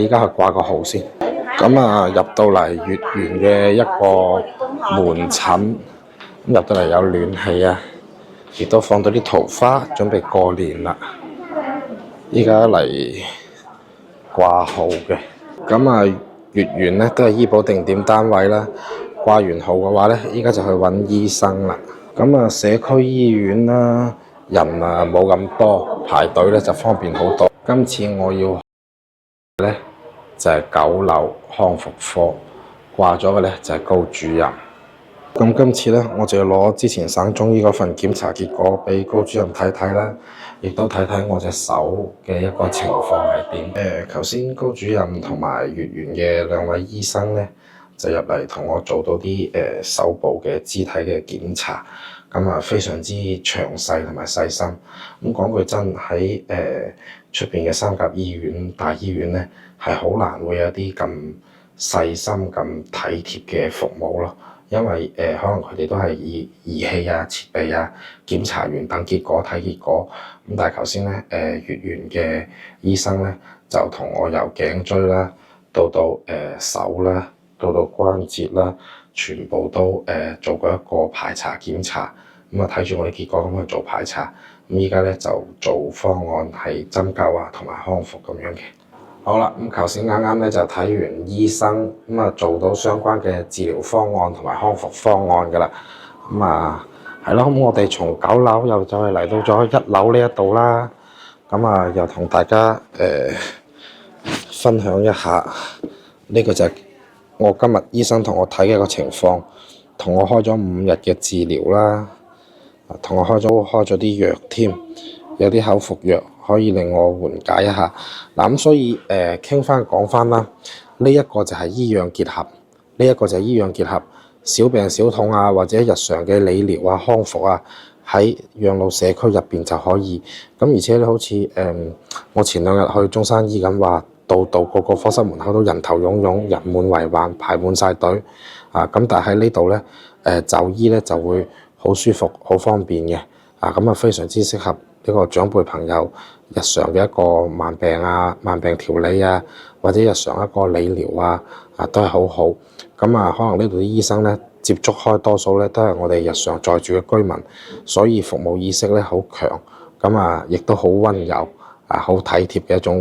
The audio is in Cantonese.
依家去掛個號先。咁啊，入到嚟月圓嘅一個門診，入到嚟有暖氣啊，亦都放到啲桃花，準備過年啦。依家嚟掛號嘅，咁啊月圓咧都係醫保定點單位啦。掛完號嘅話咧，依家就去揾醫生啦。咁啊，社區醫院啦，人啊冇咁多，排隊咧就方便好多。今次我要咧就係9樓康復科，掛咗嘅咧就係高主任。咁今次咧，我就要攞之前省中醫嗰份檢查結果俾高主任睇睇啦，亦都睇睇我隻手嘅一個情況係點。頭先高主任同埋月圓嘅兩位醫生咧，就入嚟同我做到啲手部嘅肢體嘅檢查，咁啊非常之詳細同埋細心。咁講句真，喺出邊嘅三甲醫院、大醫院咧，係好難會有啲咁細心、咁體貼嘅服務咯。因為可能佢哋都係以儀器啊、設備啊檢查完等結果睇結果。咁但係頭先咧月圓嘅醫生咧就同我由頸椎啦到手啦，到關節啦，全部都做過一個排查檢查。咁啊睇住我啲結果咁去做排查。咁依家咧就做方案係針灸啊同埋康復咁樣嘅。好啦，咁頭先啱啱咧就睇完醫生，咁啊做到相關嘅治療方案同埋康復方案噶啦。咁啊係咯，咁我哋從9樓又再嚟到咗1樓呢一度啦。咁啊又同大家分享一下，呢個就係我今日醫生同我睇嘅個情況，同我開咗5日嘅治療啦，同我開咗啲藥添，有啲口服藥可以令我緩解一下。嗱咁所以講翻啦，呢一個就係醫養結合，小病小痛啊，或者日常嘅理療啊、康復啊，喺養老社區入邊就可以。咁而且咧，好似我前2日去中山醫咁話，度個科室門口都人頭湧湧，人滿為患，排滿晒隊啊！咁但係喺呢度咧，就醫咧就會好舒服、好方便嘅啊！咁啊，非常之適合呢個長輩朋友日常嘅一個慢病調理啊，或者日常一個理療啊，都係好好。咁啊，可能呢度啲醫生咧接觸開多數咧都係我哋日常在住嘅居民，所以服務意識咧好強，咁啊亦都好溫柔啊，好體貼嘅一種。